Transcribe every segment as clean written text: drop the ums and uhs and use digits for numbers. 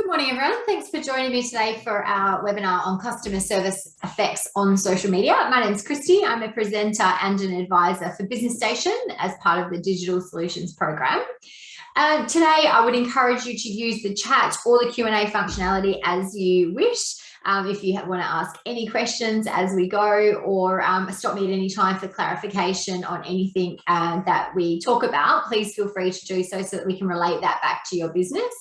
morning, everyone. Thanks for joining me today for our webinar on customer service effects on social media. My name is Kristy. I'm a presenter and an advisor for Business Station as part of the Digital Solutions program. Today, I would encourage you to use the chat or the Q&A functionality as you wish. If you want to ask any questions as we go, or stop me at any time for clarification on anything that we talk about, please feel free to do so that we can relate that back to your business.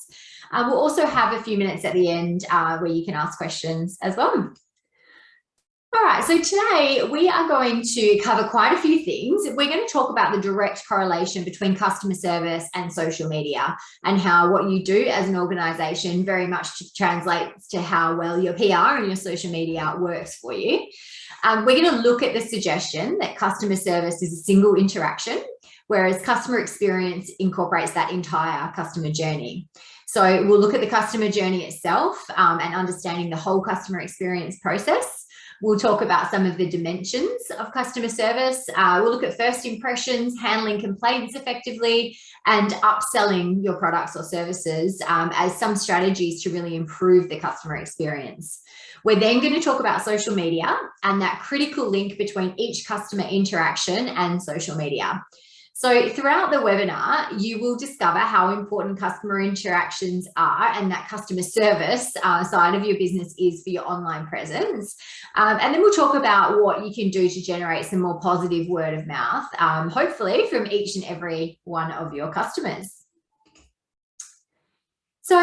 We'll also have a few minutes at the end where you can ask questions as well. All right, so today we are going to cover quite a few things. We're going to talk about the direct correlation between customer service and social media, and how what you do as an organisation very much translates to how well your PR and your social media works for you. We're going to look at the suggestion that customer service is a single interaction, whereas customer experience incorporates that entire customer journey. So we'll look at the customer journey itself and understanding the whole customer experience process. We'll talk about some of the dimensions of customer service. We'll look at first impressions, handling complaints effectively, and upselling your products or services as some strategies to really improve the customer experience. We're then going to talk about social media and that critical link between each customer interaction and social media. So throughout the webinar, you will discover how important customer interactions are and that customer service side of your business is for your online presence. And then we'll talk about what you can do to generate some more positive word of mouth, hopefully from each and every one of your customers. So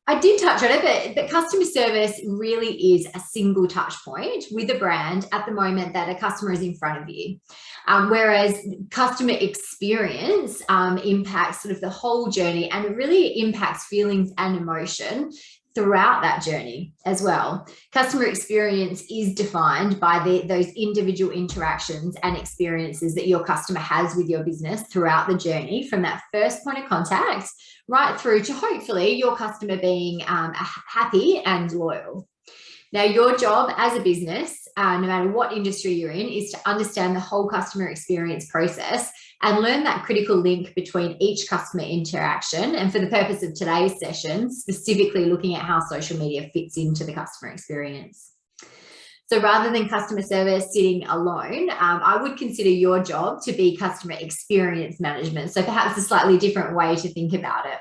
I did touch on it, but customer service really is a single touch point with a brand at the moment that a customer is in front of you. Whereas customer experience impacts sort of the whole journey, and it really impacts feelings and emotion throughout that journey as well. Customer experience is defined by those individual interactions and experiences that your customer has with your business throughout the journey, from that first point of contact right through to hopefully your customer being happy and loyal. Now, your job as a business, no matter what industry you're in, is to understand the whole customer experience process and learn that critical link between each customer interaction. And for the purpose of today's session, specifically looking at how social media fits into the customer experience. So rather than customer service sitting alone, I would consider your job to be customer experience management. So perhaps a slightly different way to think about it.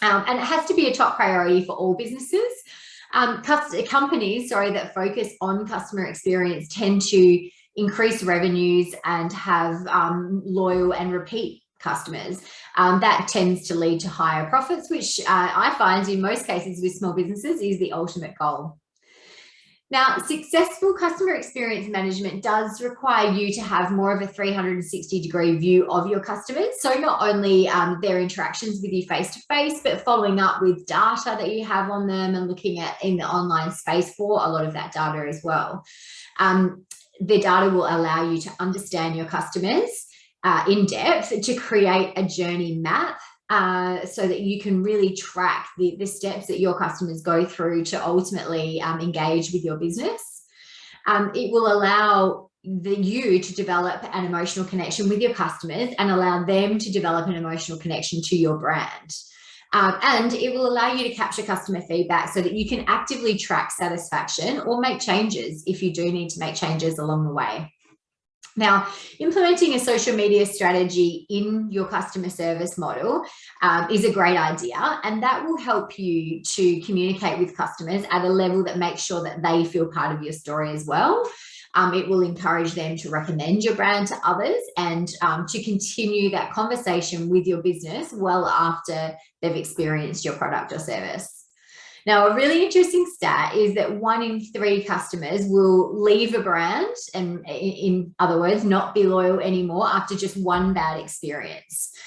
And it has to be a top priority for all businesses. Companies that focus on customer experience tend to increase revenues and have loyal and repeat customers. That tends to lead to higher profits, which I find in most cases with small businesses is the ultimate goal. Now, successful customer experience management does require you to have more of a 360-degree view of your customers. So not only their interactions with you face-to-face, but following up with data that you have on them and looking at in the online space for a lot of that data as well. The data will allow you to understand your customers in depth, to create a journey map so that you can really track the steps that your customers go through to ultimately engage with your business. It will allow you to develop an emotional connection with your customers and allow them to develop an emotional connection to your brand. And it will allow you to capture customer feedback so that you can actively track satisfaction or make changes if you do need to make changes along the way. Now, implementing a social media strategy in your customer service model is a great idea, and that will help you to communicate with customers at a level that makes sure that they feel part of your story as well. It will encourage them to recommend your brand to others and to continue that conversation with your business well after they've experienced your product or service. Now, a really interesting stat is that 1 in 3 customers will leave a brand and, in other words, not be loyal anymore after just one bad experience.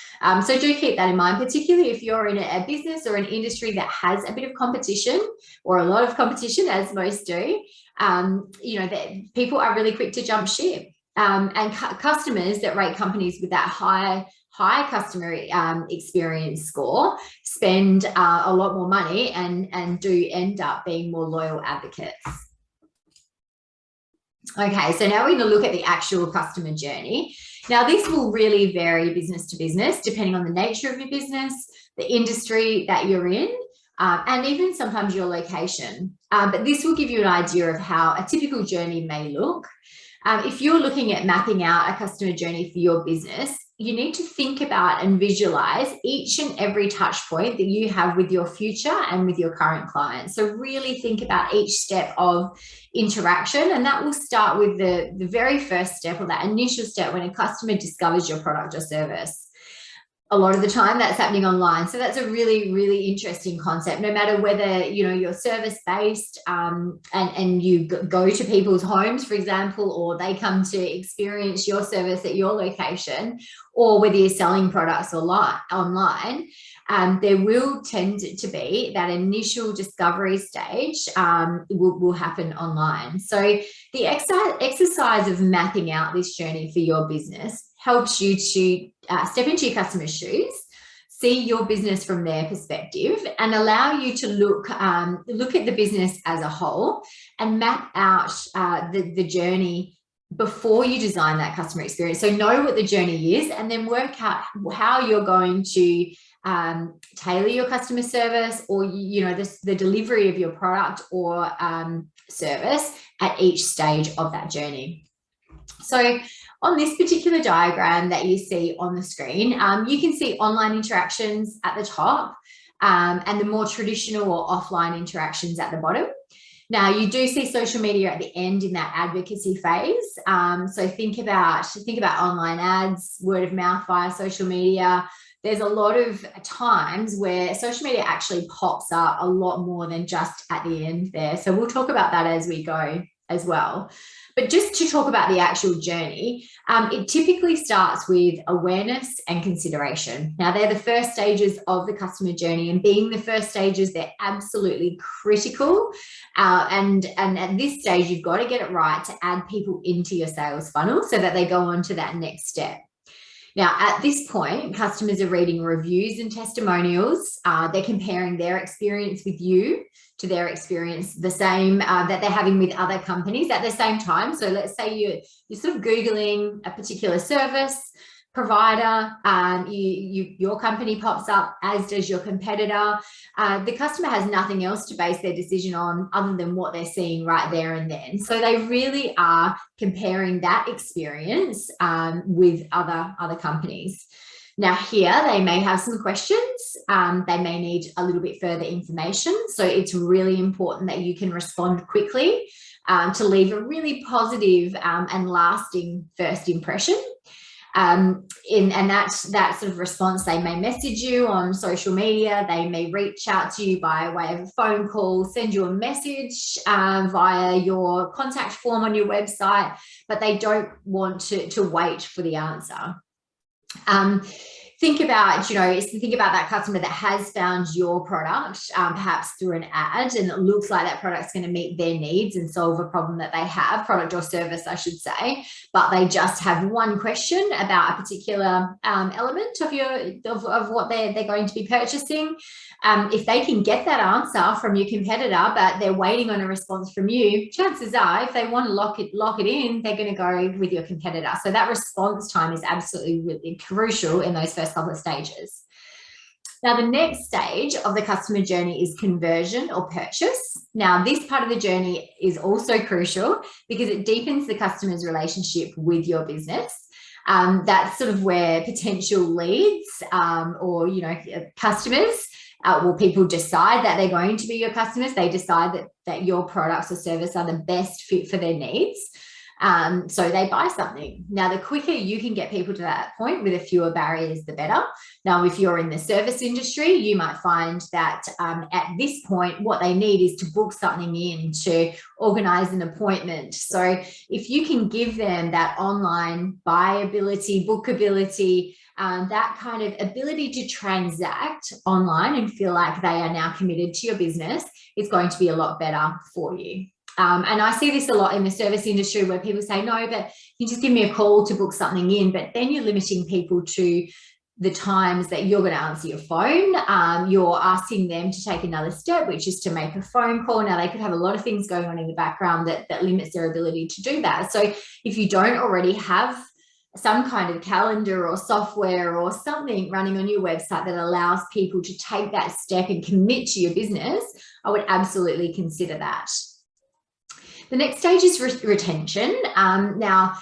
So do keep that in mind, particularly if you're in a business or an industry that has a bit of competition or a lot of competition, as most do. That people are really quick to jump ship. And customers that rate companies with that high customer experience score spend a lot more money and do end up being more loyal advocates. Okay, so now we're going to look at the actual customer journey. Now, this will really vary business to business, depending on the nature of your business, the industry that you're in, and even sometimes your location. But this will give you an idea of how a typical journey may look. If you're looking at mapping out a customer journey for your business, you need to think about and visualize each and every touch point that you have with your future and with your current clients. So really think about each step of interaction, and that will start with the very first step, or that initial step, when a customer discovers your product or service. A lot of the time that's happening online. So that's a really, really interesting concept, no matter whether, you're service-based and you go to people's homes, for example, or they come to experience your service at your location, or whether you're selling products online, there will tend to be that initial discovery stage will happen online. So the exercise of mapping out this journey for your business helps you to step into your customer's shoes, see your business from their perspective, and allow you to look at the business as a whole and map out the journey before you design that customer experience. So know what the journey is, and then work out how you're going to tailor your customer service, or the delivery of your product or service at each stage of that journey. So on this particular diagram that you see on the screen, you can see online interactions at the top and the more traditional or offline interactions at the bottom. Now, you do see social media at the end in that advocacy phase. So think about online ads, word of mouth via social media. There's a lot of times where social media actually pops up a lot more than just at the end there. So we'll talk about that as we go as well. But just to talk about the actual journey, it typically starts with awareness and consideration. Now, they're the first stages of the customer journey, and being the first stages, they're absolutely critical. And at this stage, you've got to get it right to add people into your sales funnel so that they go on to that next step. Now, at this point, customers are reading reviews and testimonials. They're comparing their experience with you to their experience, the same that they're having with other companies at the same time. So let's say you're sort of Googling a particular service provider, your company pops up, as does your competitor. The customer has nothing else to base their decision on other than what they're seeing right there and then. So they really are comparing that experience with other companies. Now here, they may have some questions. They may need a little bit further information. So it's really important that you can respond quickly to leave a really positive and lasting first impression. And that sort of response, they may message you on social media, they may reach out to you by way of a phone call, send you a message via your contact form on your website, but they don't want to wait for the answer. Think about that customer that has found your product, perhaps through an ad, and it looks like that product's going to meet their needs and solve a problem that they have, product or service, I should say, but they just have one question about a particular element of what they're going to be purchasing. If they can get that answer from your competitor, but they're waiting on a response from you, chances are, if they want to lock it in, they're going to go with your competitor. So that response time is absolutely really crucial in those first couple of stages. Now, the next stage of the customer journey is conversion or purchase. Now, this part of the journey is also crucial because it deepens the customer's relationship with your business. That's sort of where potential leads or customers, people decide that they're going to be your customers. They decide that your products or service are the best fit for their needs. So they buy something. Now, the quicker you can get people to that point with a fewer barriers, the better. Now, if you're in the service industry, you might find that at this point, what they need is to book something in, to organize an appointment. So if you can give them that online buyability, bookability, that kind of ability to transact online and feel like they are now committed to your business, it's going to be a lot better for you. And I see this a lot in the service industry where people say, no, but you just give me a call to book something in, but then you're limiting people to the times that you're going to answer your phone. You're asking them to take another step, which is to make a phone call. Now, they could have a lot of things going on in the background that limits their ability to do that. So if you don't already have some kind of calendar or software or something running on your website that allows people to take that step and commit to your business, I would absolutely consider that. The next stage is retention. Now,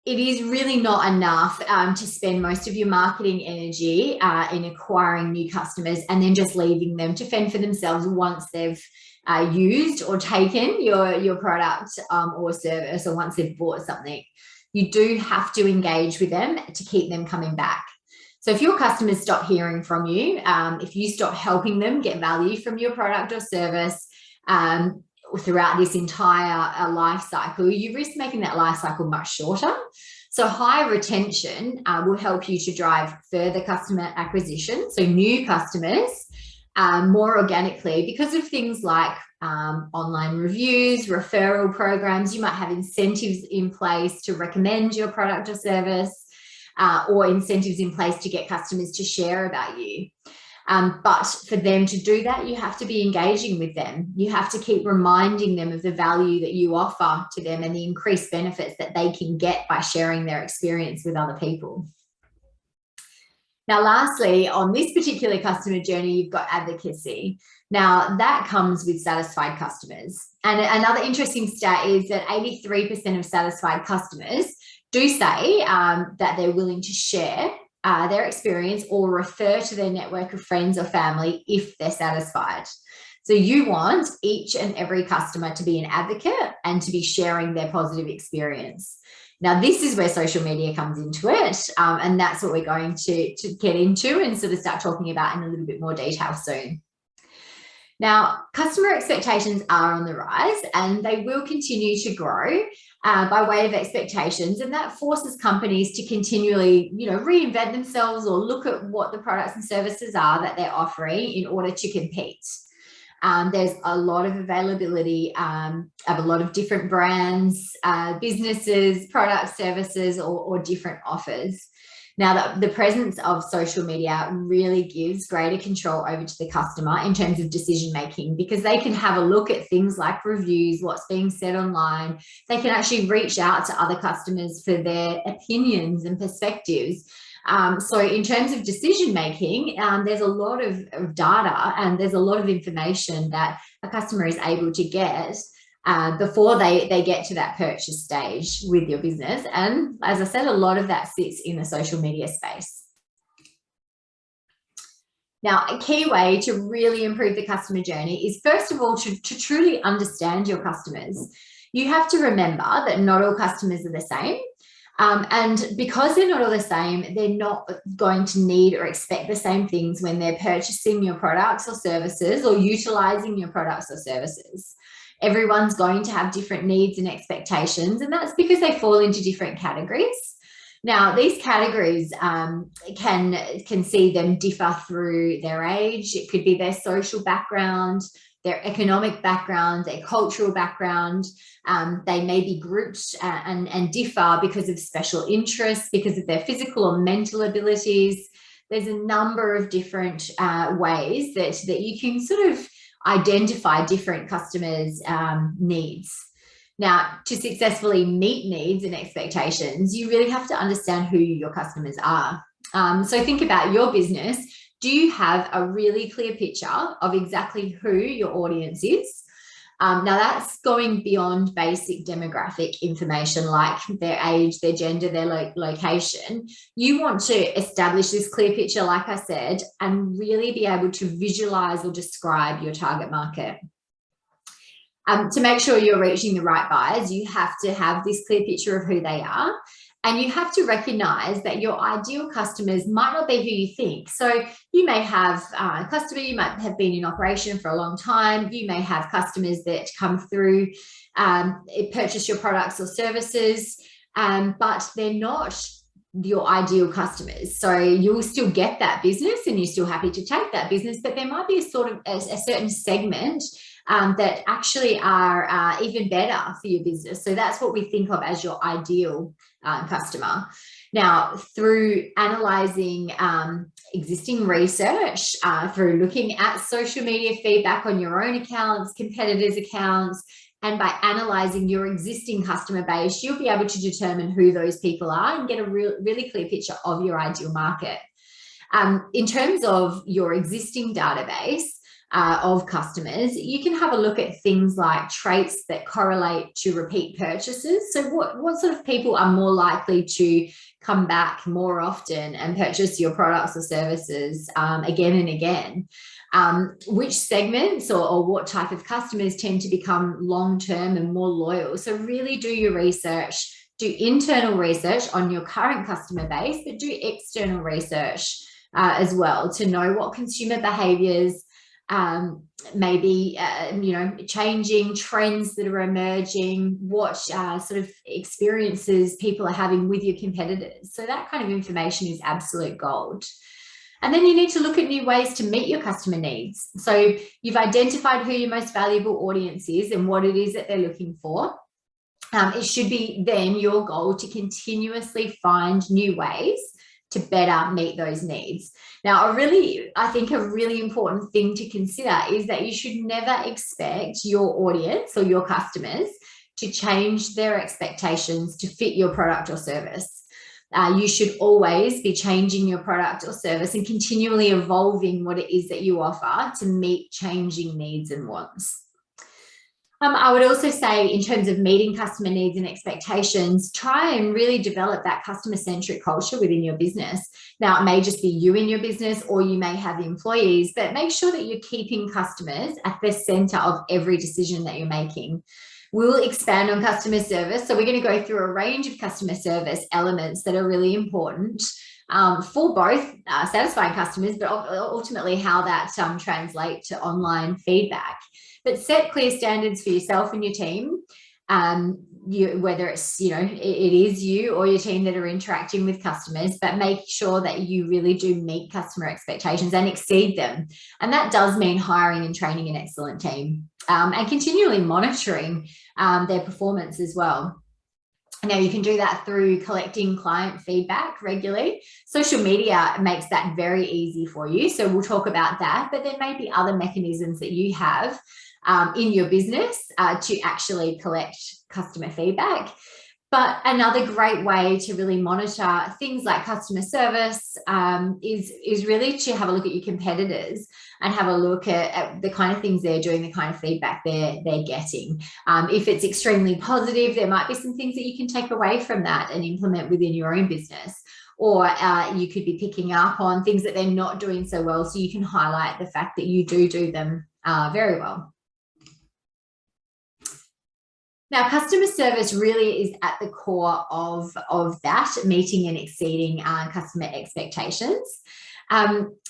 it is really not enough to spend most of your marketing energy in acquiring new customers and then just leaving them to fend for themselves once they've used or taken your product or service, or once they've bought something. You do have to engage with them to keep them coming back. So if your customers stop hearing from you, if you stop helping them get value from your product or service throughout this entire life cycle, you risk making that life cycle much shorter. So high retention will help you to drive further customer acquisition, so new customers, more organically, because of things like online reviews, referral programs. You might have incentives in place to recommend your product or service, or incentives in place to get customers to share about you. But for them to do that, you have to be engaging with them. You have to keep reminding them of the value that you offer to them and the increased benefits that they can get by sharing their experience with other people. Now, lastly, on this particular customer journey, you've got advocacy. Now, that comes with satisfied customers. And another interesting stat is that 83% of satisfied customers do say that they're willing to share their experience or refer to their network of friends or family if they're satisfied. So you want each and every customer to be an advocate and to be sharing their positive experience. Now, this is where social media comes into it, and that's what we're going to get into and sort of start talking about in a little bit more detail soon. Now, customer expectations are on the rise, and they will continue to grow by way of expectations, and that forces companies to continually, reinvent themselves or look at what the products and services are that they're offering in order to compete. There's a lot of availability of a lot of different brands, businesses, products, services, or different offers. Now, the presence of social media really gives greater control over to the customer in terms of decision making, because they can have a look at things like reviews, what's being said online. They can actually reach out to other customers for their opinions and perspectives. So in terms of decision making, there's a lot of data and there's a lot of information that a customer is able to get before they get to that purchase stage with your business. And as I said, a lot of that sits in the social media space. Now, a key way to really improve the customer journey is, first of all, to truly understand your customers. You have to remember that not all customers are the same. And because they're not all the same, they're not going to need or expect the same things when they're purchasing your products or services or utilizing your products or services. Everyone's going to have different needs and expectations, and that's because they fall into different categories. Now, these categories can see them differ through their age. It could be their social background, their economic background, their cultural background. They may be grouped and differ because of special interests, because of their physical or mental abilities. There's a number of different ways that you can sort of identify different customers' needs. Now, to successfully meet needs and expectations, you really have to understand who your customers are. So think about your business. Do you have a really clear picture of exactly who your audience is? Now, that's going beyond basic demographic information like their age, their gender, their location. You want to establish this clear picture, like I said, and really be able to visualize or describe your target market. To make sure you're reaching the right buyers, you have to have this clear picture of who they are. And you have to recognize that your ideal customers might not be who you think. So you may have a customer, you might have been in operation for a long time. You may have customers that come through, purchase your products or services, but they're not your ideal customers. So you'll still get that business and you're still happy to take that business, but there might be a certain segment that actually are even better for your business. So that's what we think of as your ideal customer. Now, through analyzing existing research, through looking at social media feedback on your own accounts, competitors' accounts, And by analysing your existing customer base, you'll be able to determine who those people are and get a really clear picture of your ideal market. In terms of your existing database of customers, you can have a look at things like traits that correlate to repeat purchases. So what sort of people are more likely to come back more often and purchase your products or services again and again? Which segments or what type of customers tend to become long-term and more loyal? So really do your research, do internal research on your current customer base, but do external research as well to know what consumer behaviors maybe changing, trends that are emerging, what sort of experiences people are having with your competitors. So that kind of information is absolute gold. And then you need to look at new ways to meet your customer needs. So you've identified who your most valuable audience is and what it is that they're looking for. It should be then your goal to continuously find new ways to better meet those needs. Now, I think a really important thing to consider is that you should never expect your audience or your customers to change their expectations to fit your product or service. You should always be changing your product or service and continually evolving what it is that you offer to meet changing needs and wants. I would also say, in terms of meeting customer needs and expectations, try and really develop that customer-centric culture within your business. Now, it may just be you in your business, or you may have employees, but make sure that you're keeping customers at the center of every decision that you're making. We'll expand on customer service. So we're going to go through a range of customer service elements that are really important for both satisfying customers, but ultimately how that translates to online feedback. But set clear standards for yourself and your team, whether it's, it is you or your team that are interacting with customers, but make sure that you really do meet customer expectations and exceed them. And that does mean hiring and training an excellent team and continually monitoring their performance as well. Now, you can do that through collecting client feedback regularly. Social media makes that very easy for you. So we'll talk about that, but there may be other mechanisms that you have in your business to actually collect customer feedback. But another great way to really monitor things like customer service is really to have a look at your competitors and have a look at the kind of things they're doing, the kind of feedback they're getting. If it's extremely positive, there might be some things that you can take away from that and implement within your own business. Or you could be picking up on things that they're not doing so well, so you can highlight the fact that you do them very well. Now, customer service really is at the core of that, meeting and exceeding customer expectations.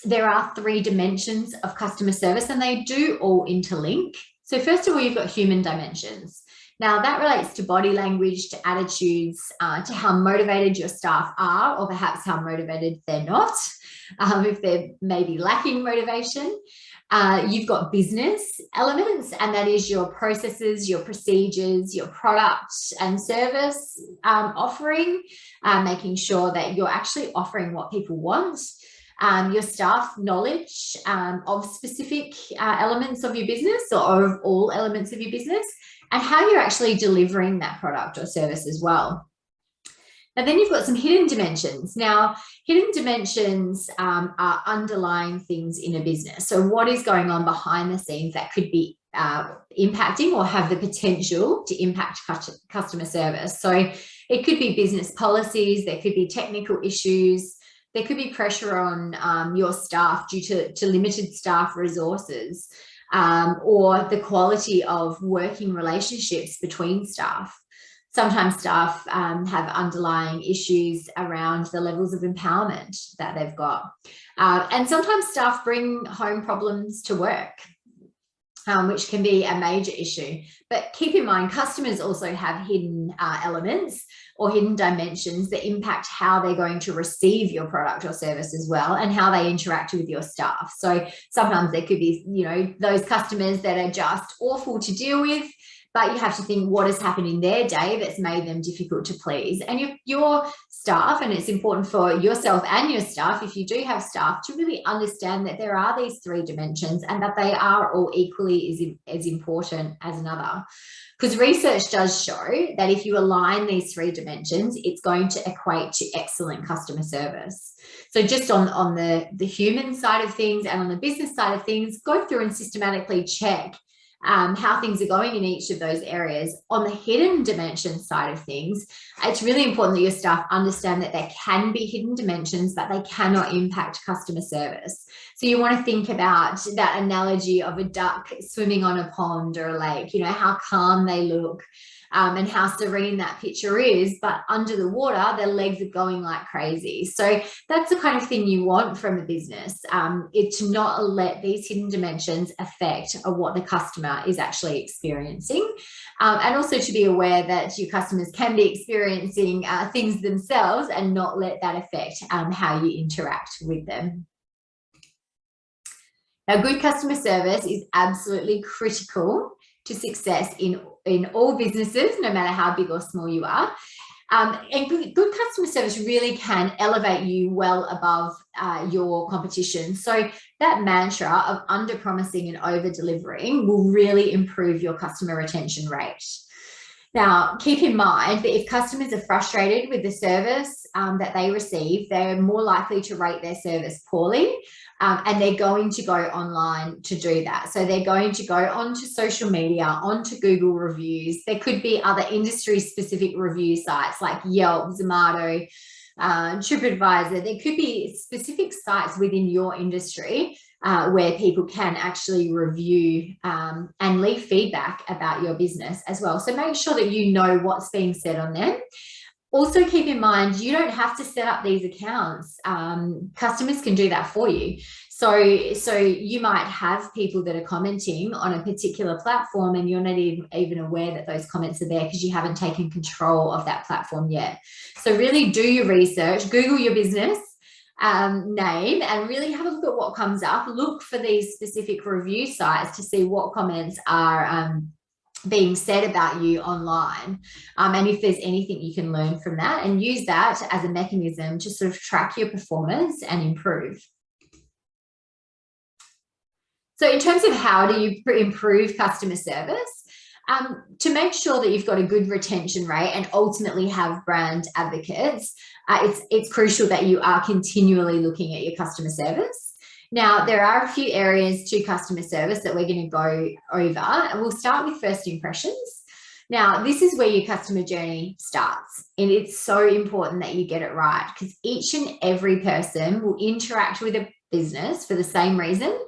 There are 3 dimensions of customer service, and they do all interlink. So first of all, you've got human dimensions. Now, that relates to body language, to attitudes, to how motivated your staff are, or perhaps how motivated they're not, if they're maybe lacking motivation. You've got business elements, and that is your processes, your procedures, your product and service offering, making sure that you're actually offering what people want. Your staff knowledge of specific elements of your business, or of all elements of your business, and how you're actually delivering that product or service as well. And then you've got some hidden dimensions. Now, hidden dimensions are underlying things in a business. So what is going on behind the scenes that could be impacting or have the potential to impact customer service? So it could be business policies, there could be technical issues, there could be pressure on your staff due to limited staff resources, or the quality of working relationships between staff. Sometimes staff have underlying issues around the levels of empowerment that they've got. And sometimes staff bring home problems to work, which can be a major issue. But keep in mind, customers also have hidden elements or hidden dimensions that impact how they're going to receive your product or service as well, and how they interact with your staff. So sometimes there could be, those customers that are just awful to deal with, but you have to think what has happened in their day that's made them difficult to please. And your staff, and it's important for yourself and your staff, if you do have staff, to really understand that there are these 3 dimensions and that they are all equally as important as another. Because research does show that if you align these 3 dimensions, it's going to equate to excellent customer service. So just on the human side of things and on the business side of things, go through and systematically check how things are going in each of those areas. On the hidden dimension side of things, it's really important that your staff understand that there can be hidden dimensions, but they cannot impact customer service. So you want to think about that analogy of a duck swimming on a pond or a lake, you know, how calm they look, and how serene that picture is, but under the water, their legs are going like crazy. So that's the kind of thing you want from a business. It's to not let these hidden dimensions affect what the customer is actually experiencing. And also to be aware that your customers can be experiencing things themselves and not let that affect how you interact with them. Now, good customer service is absolutely critical to success in all businesses, no matter how big or small you are. And good customer service really can elevate you well above your competition. So that mantra of under-promising and over-delivering will really improve your customer retention rate. Now, keep in mind that if customers are frustrated with the service that they receive, they're more likely to rate their service poorly, and they're going to go online to do that. So they're going to go onto social media, onto Google reviews. There could be other industry-specific review sites like Yelp, Zomato, TripAdvisor. There could be specific sites within your industry where people can actually review and leave feedback about your business as well. So make sure that you know what's being said on them. Also keep in mind, you don't have to set up these accounts. Customers can do that for you. So you might have people that are commenting on a particular platform and you're not even aware that those comments are there because you haven't taken control of that platform yet. So really do your research, Google your business name and really have a look at what comes up. Look for these specific review sites to see what comments are being said about you online, and if there's anything you can learn from that, and use that as a mechanism to sort of track your performance and improve. So in terms of how do you improve customer service, to make sure that you've got a good retention rate and ultimately have brand advocates, it's crucial that you are continually looking at your customer service. Now, there are a few areas to customer service that we're going to go over, and we'll start with first impressions. Now, this is where your customer journey starts, and it's so important that you get it right because each and every person will interact with a business for the same reason,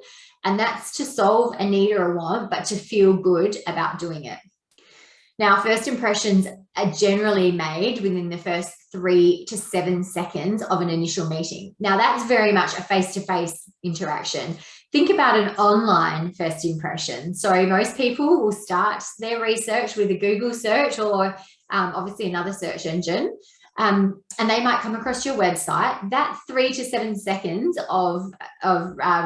and that's to solve a need or a want, but to feel good about doing it. Now, first impressions are generally made within the first 3 to 7 seconds of an initial meeting. Now, that's very much a face-to-face interaction. Think about an online first impression. So most people will start their research with a Google search or obviously another search engine, and they might come across your website. That 3 to 7 seconds of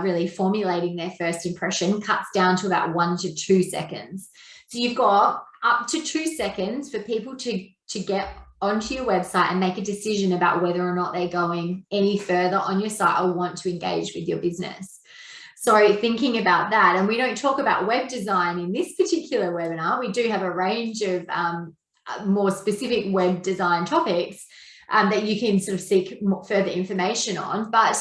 really formulating their first impression cuts down to about 1 to 2 seconds. So you've got up to 2 seconds for people to get onto your website and make a decision about whether or not they're going any further on your site or want to engage with your business. So thinking about that, and we don't talk about web design in this particular webinar, we do have a range of more specific web design topics that you can sort of seek further information on, but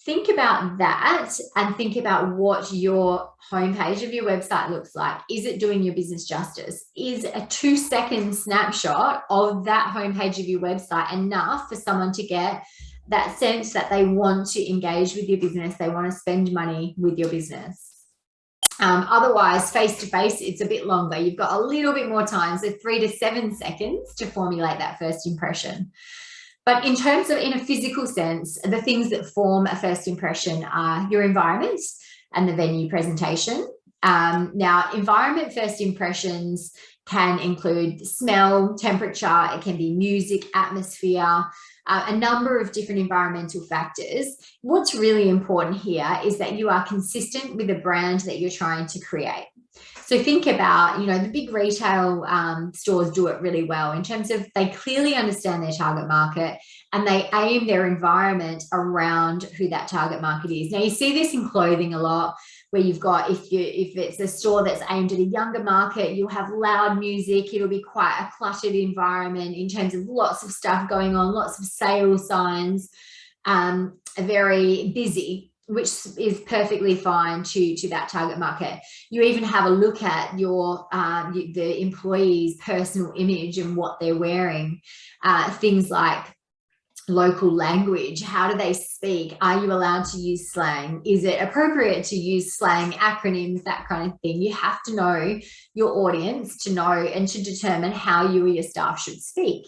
think about that and think about what your homepage of your website looks like. Is it doing your business justice? Is a 2-second snapshot of that homepage of your website enough for someone to get that sense that they want to engage with your business, they want to spend money with your business? Otherwise, face-to-face, it's a bit longer. You've got a little bit more time, so 3 to 7 seconds to formulate that first impression. But in terms of, in a physical sense, the things that form a first impression are your environment and the venue presentation. Now, environment first impressions can include smell, temperature, it can be music, atmosphere, a number of different environmental factors. What's really important here is that you are consistent with the brand that you're trying to create. So think about, the big retail stores do it really well in terms of they clearly understand their target market and they aim their environment around who that target market is. Now, you see this in clothing a lot, where you've got, if it's a store that's aimed at a younger market, you'll have loud music. It'll be quite a cluttered environment in terms of lots of stuff going on, lots of sales signs, very busy, which is perfectly fine to that target market. You even have a look at the employee's personal image and what they're wearing. Things like local language. How do they speak? Are you allowed to use slang? Is it appropriate to use slang, acronyms, that kind of thing? You have to know your audience to know and to determine how you or your staff should speak.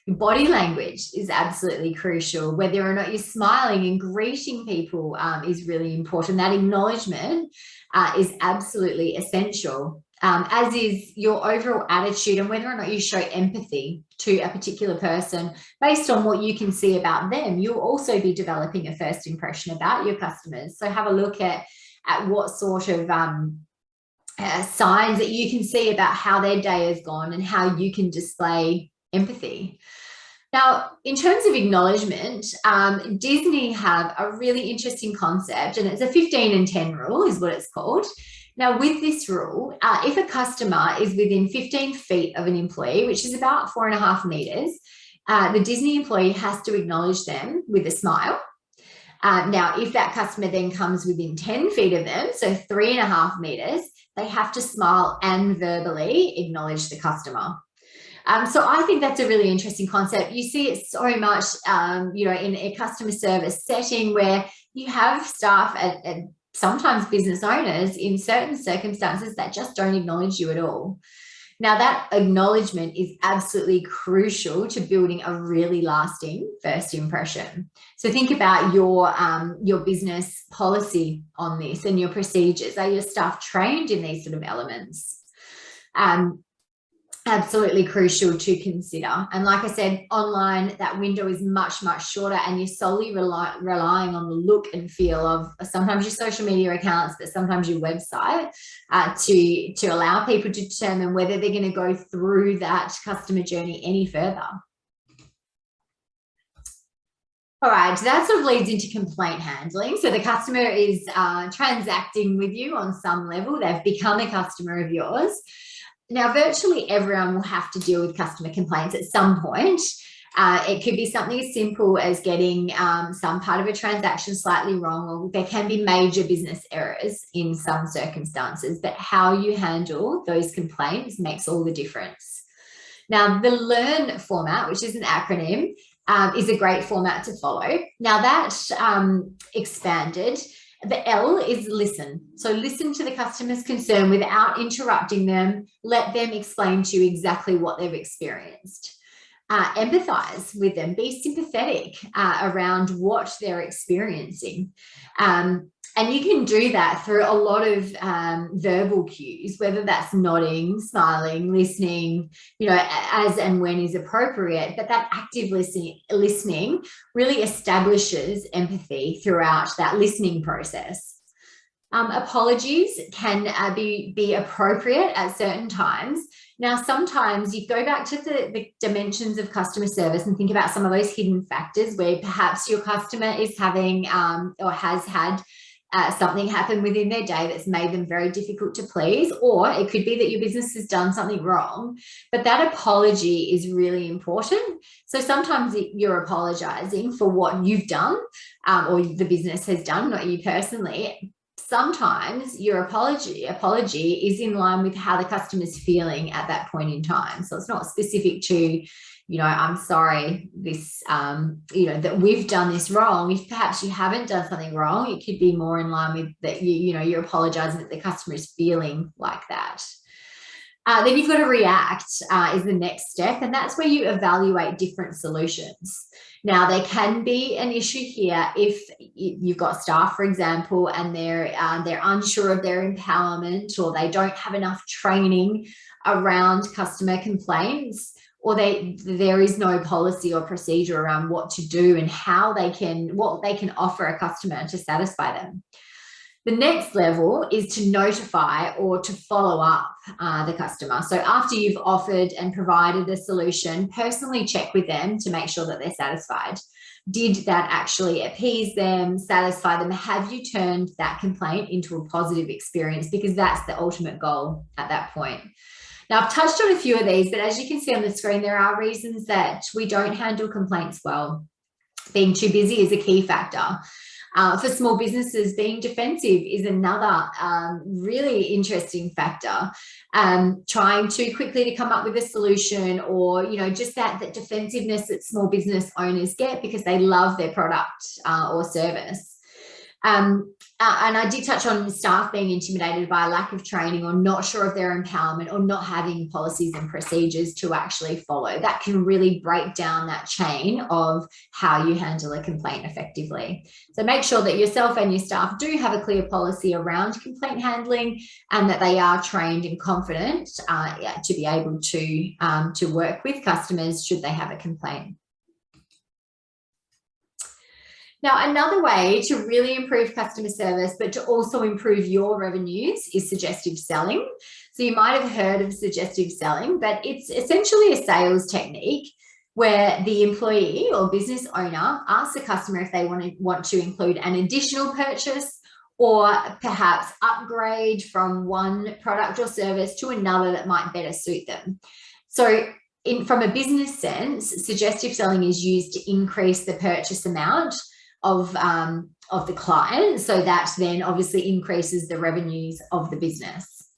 Body language is absolutely crucial. Whether or not you're smiling and greeting people is really important. That acknowledgement is absolutely essential, as is your overall attitude and whether or not you show empathy to a particular person based on what you can see about them. You'll also be developing a first impression about your customers. So have a look at what sort of signs that you can see about how their day has gone and how you can display empathy. Now, in terms of acknowledgement, Disney have a really interesting concept, and it's a 15 and 10 rule is what it's called. Now, with this rule, if a customer is within 15 feet of an employee, which is about 4.5 meters, the Disney employee has to acknowledge them with a smile. Now, if that customer then comes within 10 feet of them, so 3.5 meters, they have to smile and verbally acknowledge the customer. So I think that's a really interesting concept. You see it so much, in a customer service setting where you have staff and sometimes business owners in certain circumstances that just don't acknowledge you at all. Now, that acknowledgement is absolutely crucial to building a really lasting first impression. So think about your business policy on this and your procedures. Are your staff trained in these sort of elements? Absolutely crucial to consider. And like I said, online, that window is much, much shorter, and you're solely relying on the look and feel of sometimes your social media accounts, but sometimes your website to allow people to determine whether they're going to go through that customer journey any further. All right, so that sort of leads into complaint handling. So the customer is transacting with you on some level. They've become a customer of yours. Now, virtually everyone will have to deal with customer complaints at some point. It could be something as simple as getting some part of a transaction slightly wrong, or there can be major business errors in some circumstances, but how you handle those complaints makes all the difference. Now, the LEARN format, which is an acronym, is a great format to follow. Now, that expanded. The L is listen. So listen to the customer's concern without interrupting them. Let them explain to you exactly what they've experienced. Empathize with them. Be sympathetic around what they're experiencing. And you can do that through a lot of verbal cues, whether that's nodding, smiling, listening, as and when is appropriate. But that active listening really establishes empathy throughout that listening process. Apologies can be appropriate at certain times. Now, sometimes you go back to the dimensions of customer service and think about some of those hidden factors where perhaps your customer is having or has had something happen within their day that's made them very difficult to please, or it could be that your business has done something wrong, but that apology is really important. So sometimes you're apologizing for what you've done or the business has done, not you personally. Sometimes your apology is in line with how the customer's feeling at that point in time. So it's not specific to, I'm sorry, this, that we've done this wrong. If perhaps you haven't done something wrong, it could be more in line with that, you're apologizing that the customer is feeling like that. Then you've got to react is the next step. And that's where you evaluate different solutions. Now, there can be an issue here if you've got staff, for example, and they're unsure of their empowerment, or they don't have enough training around customer complaints, or there is no policy or procedure around what to do and what they can offer a customer to satisfy them. The next level is to notify or to follow up the customer. So after you've offered and provided a solution, personally check with them to make sure that they're satisfied. Did that actually appease them, satisfy them? Have you turned that complaint into a positive experience? Because that's the ultimate goal at that point. Now, I've touched on a few of these, but as you can see on the screen, there are reasons that we don't handle complaints well. Being too busy is a key factor. For small businesses, being defensive is another really interesting factor. Trying too quickly to come up with a solution, or just that defensiveness that small business owners get because they love their product or service. And I did touch on staff being intimidated by a lack of training, or not sure of their empowerment, or not having policies and procedures to actually follow. That can really break down that chain of how you handle a complaint effectively. So make sure that yourself and your staff do have a clear policy around complaint handling, and that they are trained and confident to be able to work with customers should they have a complaint. Now, another way to really improve customer service, but to also improve your revenues, is suggestive selling. So you might have heard of suggestive selling, but it's essentially a sales technique where the employee or business owner asks the customer if they want to include an additional purchase, or perhaps upgrade from one product or service to another that might better suit them. So from a business sense, suggestive selling is used to increase the purchase amount of the client, so that then obviously increases the revenues of the business.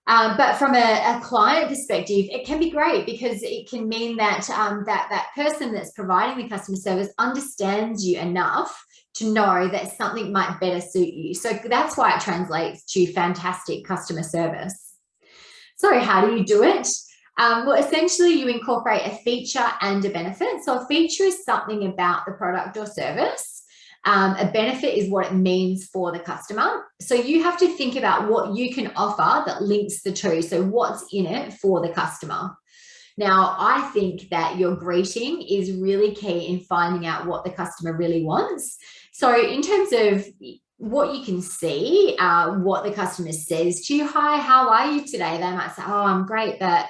But from a client perspective, it can be great, because it can mean that that person that's providing the customer service understands you enough to know that something might better suit you. So that's why it translates to fantastic customer service. So how do you do it? Well, essentially, you incorporate a feature and a benefit. So a feature is something about the product or service. A benefit is what it means for the customer. So you have to think about what you can offer that links the two. So what's in it for the customer? Now, I think that your greeting is really key in finding out what the customer really wants. So in terms of what you can see, what the customer says to you, "Hi, how are you today?" They might say, "Oh, I'm great, but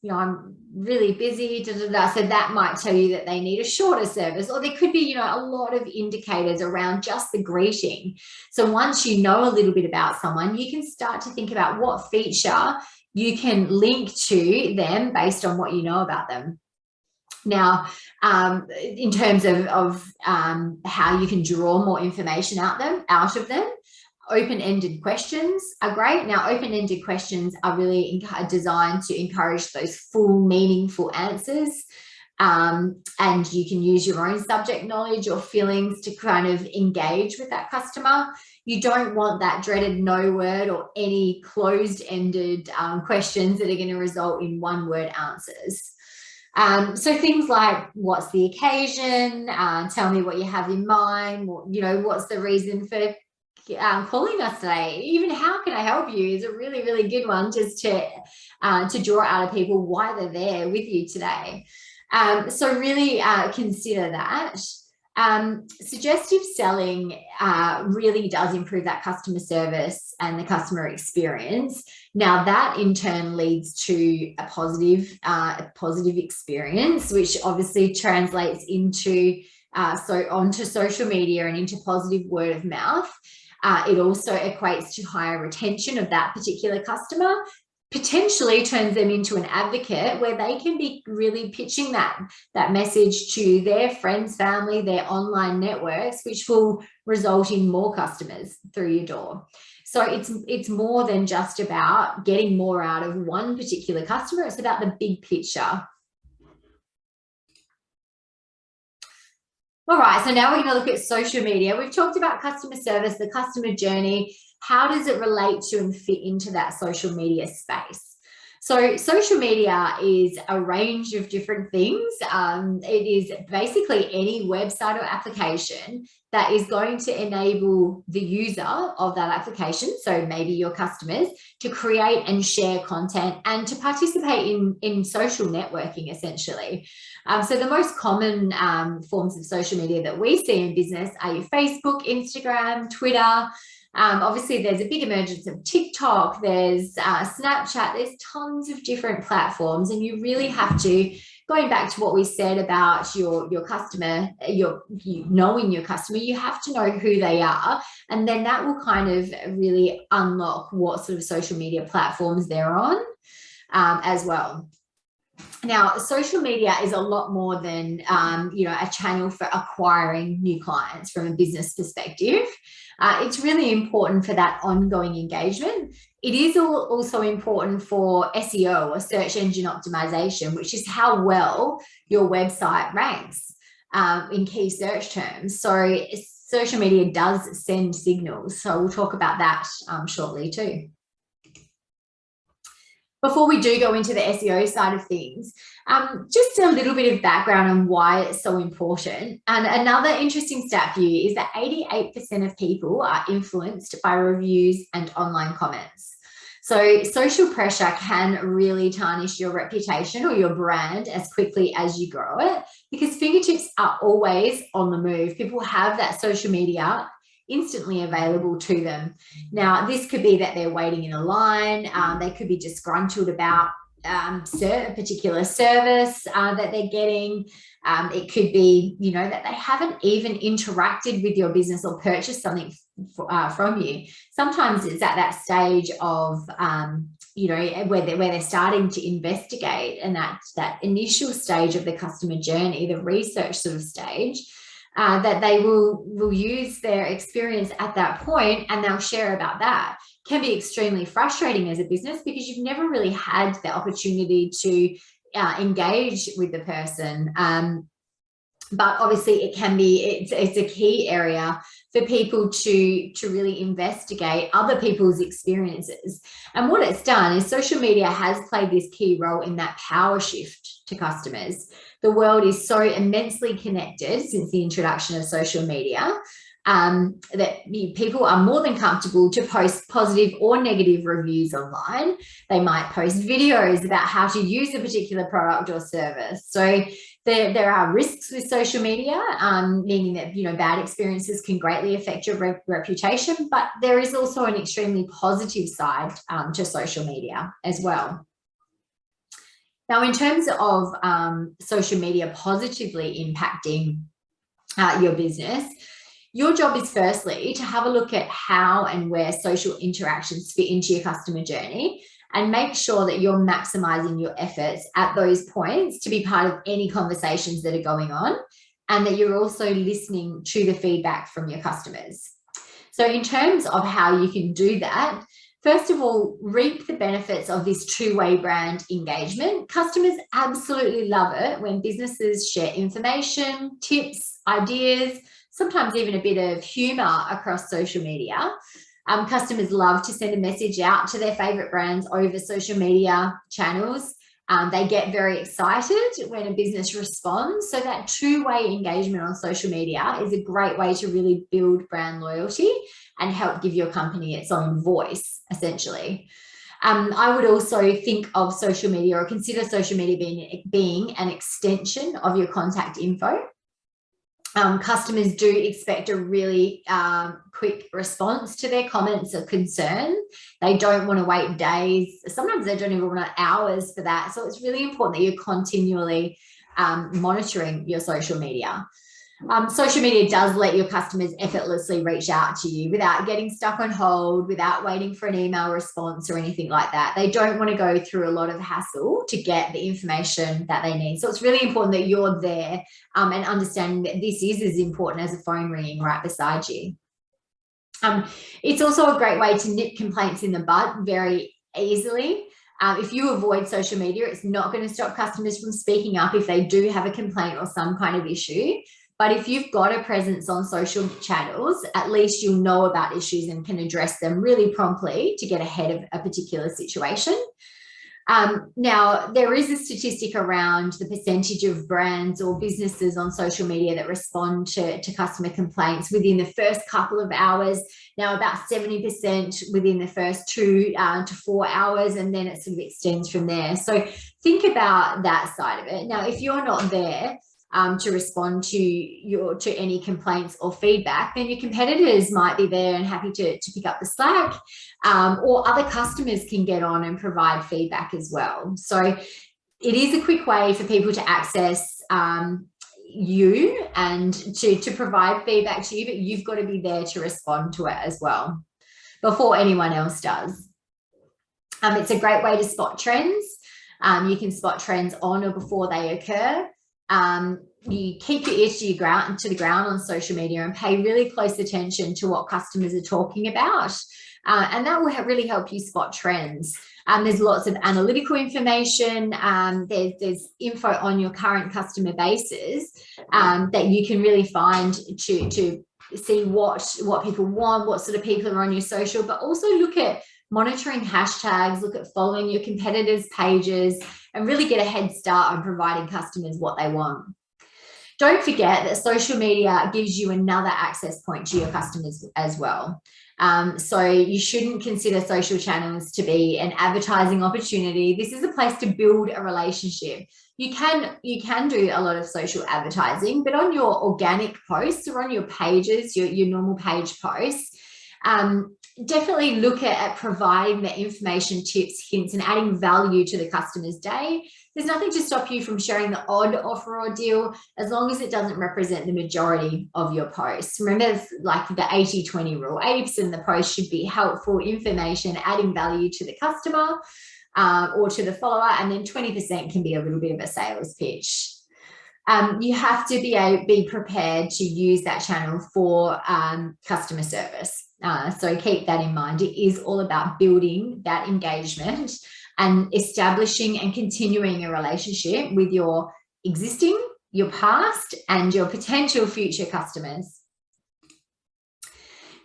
I'm really busy." So that might tell you that they need a shorter service. Or there could be, a lot of indicators around just the greeting. So once you know a little bit about someone, you can start to think about what feature you can link to them based on what you know about them. Now, in terms of how you can draw more information out of them, open-ended questions are great. Now, open-ended questions are really designed to encourage those full, meaningful answers. And you can use your own subject knowledge or feelings to kind of engage with that customer. You don't want that dreaded no word or any closed-ended questions that are going to result in one-word answers. So things like, what's the occasion? Tell me what you have in mind. What's the reason for calling us today? Even how can I help you is a really, really good one, just to draw out of people why they're there with you today. So really consider that. Suggestive selling really does improve that customer service and the customer experience. Now, that in turn leads to a positive experience, which obviously translates into onto social media and into positive word of mouth. It also equates to higher retention of that particular customer, potentially turns them into an advocate where they can be really pitching that message to their friends, family, their online networks, which will result in more customers through your door. So it's more than just about getting more out of one particular customer. It's about the big picture. All right, so now we're going to look at social media. We've talked about customer service, the customer journey. How does it relate to and fit into that social media space? So social media is a range of different things. It is basically any website or application that is going to enable the user of that application, so maybe your customers, to create and share content and to participate in social networking, essentially. So the most common forms of social media that we see in business are your Facebook, Instagram, Twitter. Obviously, there's a big emergence of TikTok, there's Snapchat, there's tons of different platforms, and you really have to, going back to what we said about your customer, knowing your customer, you have to know who they are, and then that will kind of really unlock what sort of social media platforms they're on as well. Now, social media is a lot more than, a channel for acquiring new clients from a business perspective. It's really important for that ongoing engagement. It is also important for SEO, or search engine optimization, which is how well your website ranks in key search terms. So social media does send signals. So we'll talk about that shortly too. Before we do go into the SEO side of things, just a little bit of background on why it's so important. And another interesting stat for you is that 88% of people are influenced by reviews and online comments. So social pressure can really tarnish your reputation or your brand as quickly as you grow it, because fingertips are always on the move. People have that social media instantly available to them. Now, this could be that they're waiting in a line, they could be disgruntled about a particular service that they're getting. It could be, that they haven't even interacted with your business or purchased something from you. Sometimes it's at that stage of, where they're starting to investigate, and that initial stage of the customer journey, the research sort of stage, that they will use their experience at that point, and they'll share about that. Can be extremely frustrating as a business because you've never really had the opportunity to engage with the person. But obviously it can be, it's a key area for people to really investigate other people's experiences. And what it's done is social media has played this key role in that power shift to customers. The world is so immensely connected since the introduction of social media that people are more than comfortable to post positive or negative reviews online. They might post videos about how to use a particular product or service. So there are risks with social media, meaning that bad experiences can greatly affect your reputation, but there is also an extremely positive side to social media as well. Now, in terms of social media positively impacting your business, your job is firstly to have a look at how and where social interactions fit into your customer journey, and make sure that you're maximizing your efforts at those points to be part of any conversations that are going on, and that you're also listening to the feedback from your customers. So in terms of how you can do that, first of all, reap the benefits of this two-way brand engagement. Customers absolutely love it when businesses share information, tips, ideas, sometimes even a bit of humor across social media. Customers love to send a message out to their favorite brands over social media channels. They get very excited when a business responds. So that two-way engagement on social media is a great way to really build brand loyalty and help give your company its own voice, essentially. I would also think of social media, or consider social media being an extension of your contact info. Customers do expect a really quick response to their comments or concerns. They don't want to wait days. Sometimes they don't even want hours for that. So it's really important that you're continually monitoring your social media. Social media does let your customers effortlessly reach out to you without getting stuck on hold, without waiting for an email response or anything like that. They don't want to go through a lot of hassle to get the information that they need. So it's really important that you're there and understanding that this is as important as a phone ringing right beside you. It's also a great way to nip complaints in the bud very easily. If you avoid social media, it's not going to stop customers from speaking up if they do have a complaint or some kind of issue. But if you've got a presence on social channels, at least you'll know about issues and can address them really promptly to get ahead of a particular situation. Now, there is a statistic around the percentage of brands or businesses on social media that respond to customer complaints within the first couple of hours. Now, about 70% within the first 2 to 4 hours, and then it sort of extends from there. So think about that side of it. Now, if you're not there to respond to any complaints or feedback, then your competitors might be there and happy to pick up the slack, or other customers can get on and provide feedback as well. So it is a quick way for people to access you and to provide feedback to you, but you've got to be there to respond to it as well before anyone else does. It's a great way to spot trends. You can spot trends on or before they occur. You keep your ear to the ground on social media and pay really close attention to what customers are talking about. And that will really help you spot trends. There's lots of analytical information. There's info on your current customer bases that you can really find to see what people want, what sort of people are on your social, but also look at monitoring hashtags, look at following your competitors' pages, and really get a head start on providing customers what they want. Don't forget that social media gives you another access point to your customers as well. So you shouldn't consider social channels to be an advertising opportunity. This is a place to build a relationship. You can do a lot of social advertising, but on your organic posts or on your pages, your normal page posts, definitely look at providing the information, tips, hints, and adding value to the customer's day. There's nothing to stop you from sharing the odd offer or deal, as long as it doesn't represent the majority of your posts. Remember, it's like the 80-20 rule. 80% of the post should be helpful information, adding value to the customer or to the follower, and then 20% can be a little bit of a sales pitch. You have to be prepared to use that channel for customer service. So keep that in mind. It is all about building that engagement and establishing and continuing a relationship with your existing, your past, and your potential future customers.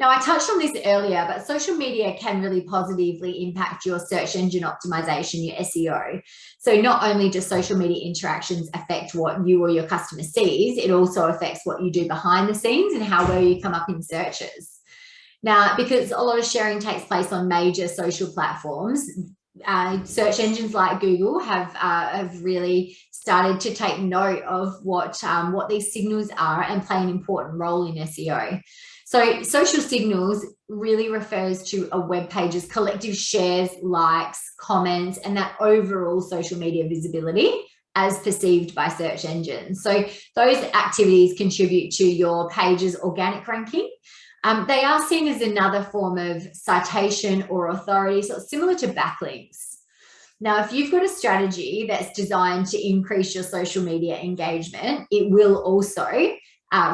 Now, I touched on this earlier, but social media can really positively impact your search engine optimization, your SEO. So not only do social media interactions affect what you or your customer sees, it also affects what you do behind the scenes and how well you come up in searches. Now, because a lot of sharing takes place on major social platforms, search engines like Google have really started to take note of what these signals are and play an important role in SEO. So social signals really refers to a web page's collective shares, likes, comments, and that overall social media visibility as perceived by search engines. So those activities contribute to your page's organic ranking. They are seen as another form of citation or authority, so it's similar to backlinks. Now, if you've got a strategy that's designed to increase your social media engagement, it will also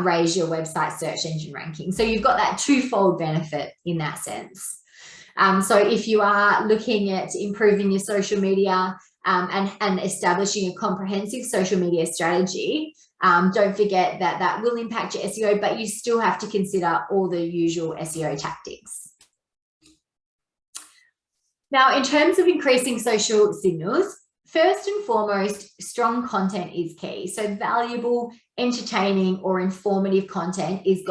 raise your website search engine ranking. So you've got that twofold benefit in that sense. So if you are looking at improving your social media and establishing a comprehensive social media strategy, don't forget that that will impact your SEO, but you still have to consider all the usual SEO tactics. Now, in terms of increasing social signals, first and foremost, strong content is key. So valuable, entertaining, or informative content is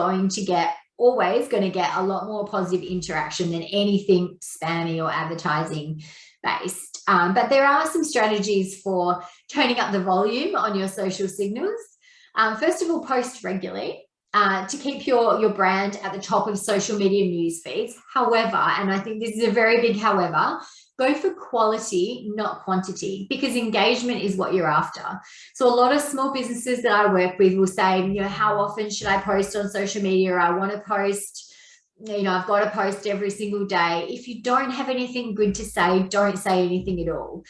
always going to get a lot more positive interaction than anything spammy or advertising based. But there are some strategies for turning up the volume on your social signals. First of all, post regularly to keep your brand at the top of social media news feeds. However, and I think this is a very big however, go for quality, not quantity, because engagement is what you're after. So a lot of small businesses that I work with will say, how often should I post on social media? I want to post, I've got to post every single day. If you don't have anything good to say, don't say anything at all.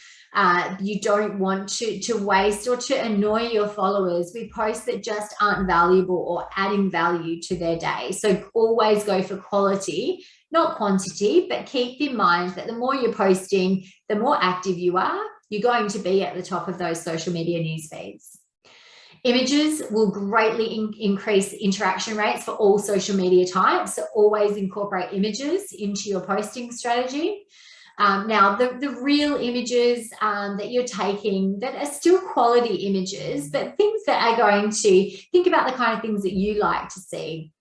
You don't want to waste or to annoy your followers with posts that just aren't valuable or adding value to their day. So always go for quality, not quantity, but keep in mind that the more you're posting, the more active you are, you're going to be at the top of those social media news feeds. Images will greatly increase interaction rates for all social media types. So always incorporate images into your posting strategy. Now, the real images that you're taking that are still quality images, but things that are going to think about the kind of things that you like to see.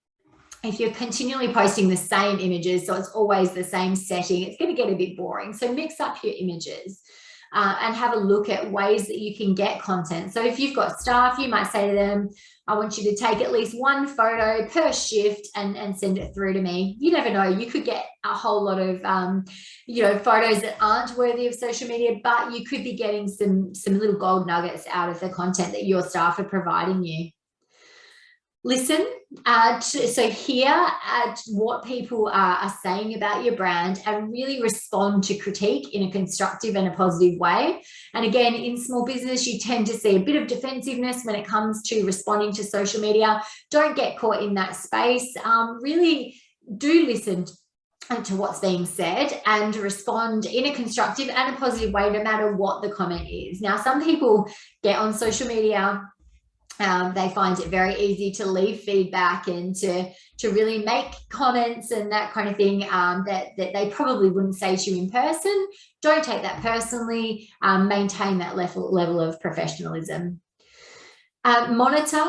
If you're continually posting the same images, so it's always the same setting, it's going to get a bit boring. So mix up your images and have a look at ways that you can get content. So if you've got staff, you might say to them, I want you to take at least one photo per shift and send it through to me. You never know, you could get a whole lot of photos that aren't worthy of social media, but you could be getting some little gold nuggets out of the content that your staff are providing you. Listen, so hear what people are saying about your brand and really respond to critique in a constructive and a positive way. And again, in small business, you tend to see a bit of defensiveness when it comes to responding to social media. Don't get caught in that space. Really do listen to what's being said and respond in a constructive and a positive way, no matter what the comment is. Now, some people get on social media, they find it very easy to leave feedback and to really make comments and that kind of thing that they probably wouldn't say to you in person. Don't take that personally. Maintain that level of professionalism. Monitor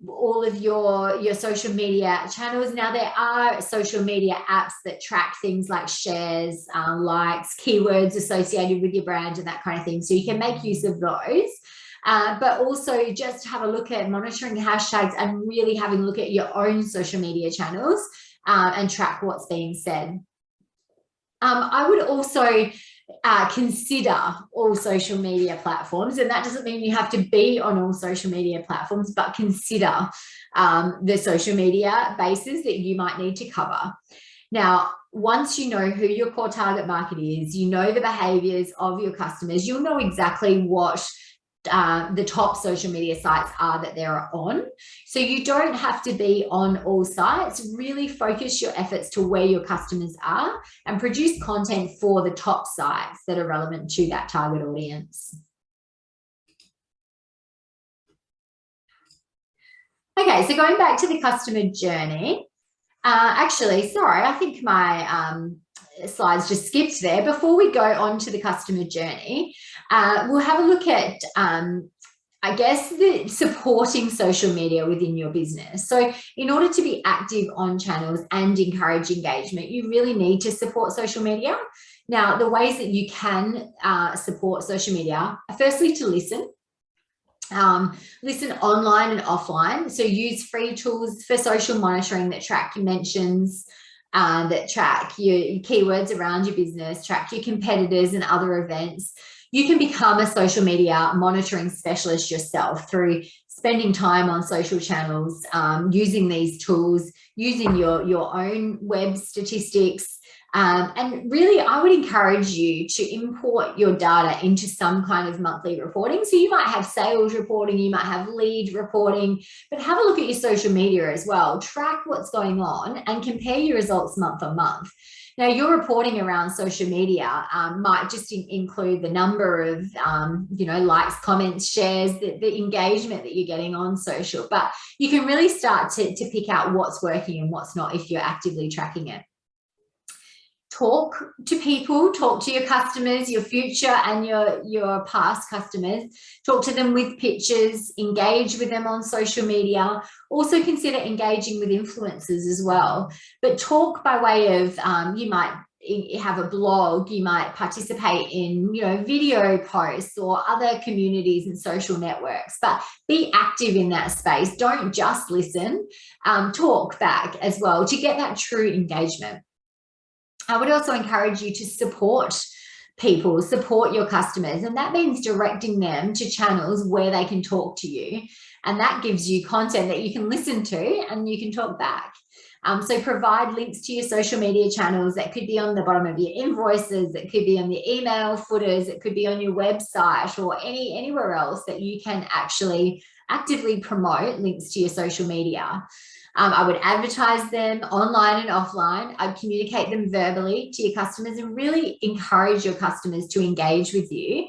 all of your social media channels. Now, there are social media apps that track things like shares, likes, keywords associated with your brand and that kind of thing. So you can make use of those. But also just have a look at monitoring hashtags and really having a look at your own social media channels and track what's being said. I would also consider all social media platforms, and that doesn't mean you have to be on all social media platforms, but consider the social media bases that you might need to cover. Now, once you know who your core target market is, you know the behaviors of your customers, you'll know exactly what the top social media sites are that they're on. So you don't have to be on all sites. Really focus your efforts to where your customers are and produce content for the top sites that are relevant to that target audience. Okay, so going back to the customer journey, actually, sorry, I think my slides just skipped there. Before we go on to the customer journey, we'll have a look at, I guess, the supporting social media within your business. So in order to be active on channels and encourage engagement, you really need to support social media. Now, the ways that you can support social media are firstly to listen. Listen online and offline. So use free tools for social monitoring that track your mentions, that track your keywords around your business, track your competitors and other events. You can become a social media monitoring specialist yourself through spending time on social channels, using these tools, using your own web statistics. And really, I would encourage you to import your data into some kind of monthly reporting. So you might have sales reporting, you might have lead reporting, but have a look at your social media as well. Track what's going on and compare your results month on month. Now, your reporting around social media might just include the number of, likes, comments, shares, the engagement that you're getting on social, but you can really start to pick out what's working and what's not if you're actively tracking it. Talk to people, talk to your customers, your future and your past customers. Talk to them with pictures, engage with them on social media. Also consider engaging with influencers as well. But talk by way of, you might have a blog, you might participate in, video posts or other communities and social networks, but be active in that space. Don't just listen, talk back as well to get that true engagement. I would also encourage you to support people, support your customers, and that means directing them to channels where they can talk to you, and that gives you content that you can listen to and you can talk back. So provide links to your social media channels. That could be on the bottom of your invoices, it could be on the email footers, it could be on your website or anywhere else that you can actually actively promote links to your social media. I would advertise them online and offline. I'd communicate them verbally to your customers and really encourage your customers to engage with you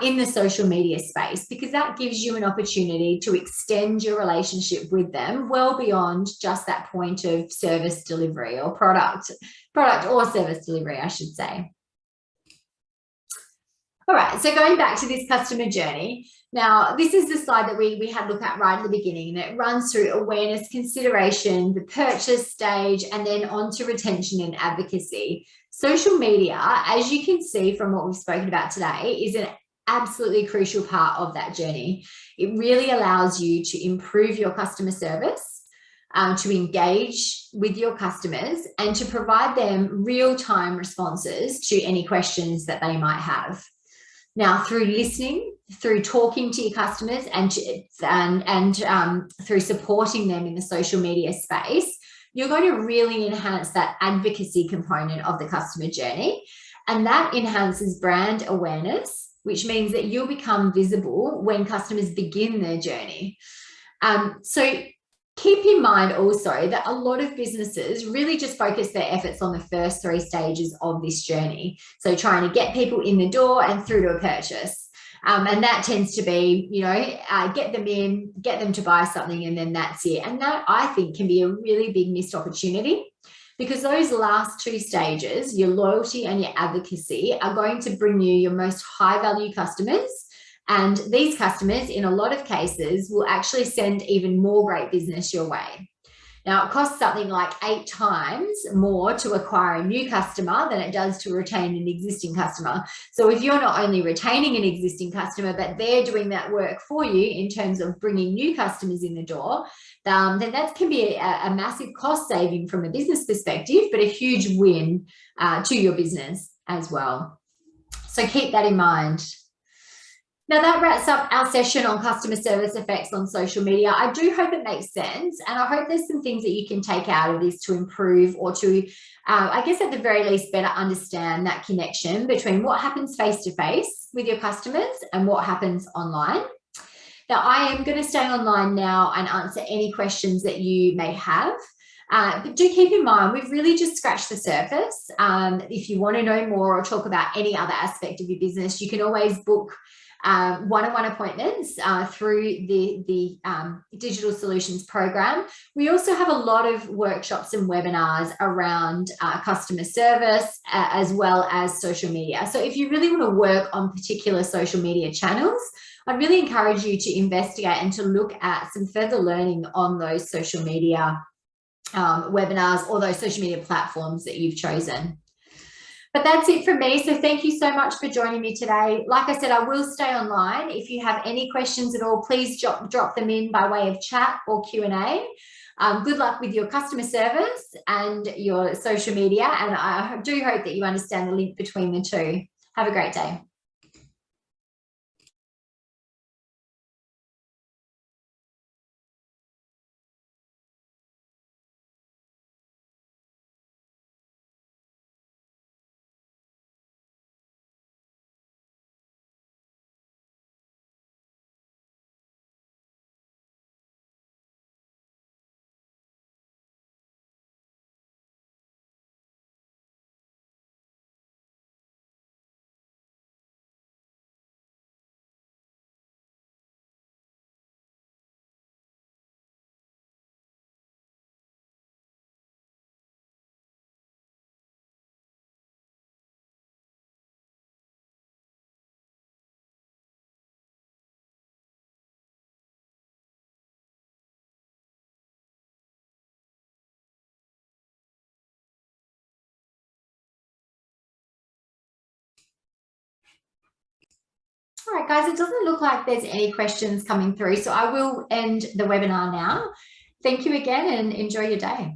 in the social media space, because that gives you an opportunity to extend your relationship with them well beyond just that point of service delivery or product or service delivery, I should say. All right, so going back to this customer journey, now this is the slide that we had a look at right at the beginning, and it runs through awareness, consideration, the purchase stage, and then on to retention and advocacy. Social media, as you can see from what we've spoken about today, is an absolutely crucial part of that journey. It really allows you to improve your customer service, to engage with your customers, and to provide them real-time responses to any questions that they might have. Now, through listening, through talking to your customers, and through supporting them in the social media space, you're going to really enhance that advocacy component of the customer journey. And that enhances brand awareness, which means that you'll become visible when customers begin their journey. So keep in mind also that a lot of businesses really just focus their efforts on the first 3 stages of this journey. So trying to get people in the door and through to a purchase. And that tends to be, get them in, get them to buy something, and then that's it. And that, I think, can be a really big missed opportunity, because those last 2 stages, your loyalty and your advocacy, are going to bring you your most high value customers. And these customers, in a lot of cases, will actually send even more great business your way. Now, it costs something like 8 times more to acquire a new customer than it does to retain an existing customer. So if you're not only retaining an existing customer, but they're doing that work for you in terms of bringing new customers in the door, then that can be a massive cost saving from a business perspective, but a huge win to your business as well. So keep that in mind. Now, that wraps up our session on customer service effects on social media. I do hope it makes sense, and I hope there's some things that you can take out of this to improve, or to, I guess at the very least, better understand that connection between what happens face-to-face with your customers and what happens online. Now, I am going to stay online now and answer any questions that you may have. But do keep in mind, we've really just scratched the surface. If you want to know more or talk about any other aspect of your business, you can always book one-on-one appointments through the Digital Solutions program. We also have a lot of workshops and webinars around customer service, as well as social media. So if you really want to work on particular social media channels, I'd really encourage you to investigate and to look at some further learning on those social media webinars, or those social media platforms that you've chosen. But that's it from me. So thank you so much for joining me today. Like I said, I will stay online. If you have any questions at all, please drop them in by way of chat or Q&A. Good luck with your customer service and your social media. And I do hope that you understand the link between the two. Have a great day. All right, guys, it doesn't look like there's any questions coming through, so I will end the webinar now. Thank you again, and enjoy your day.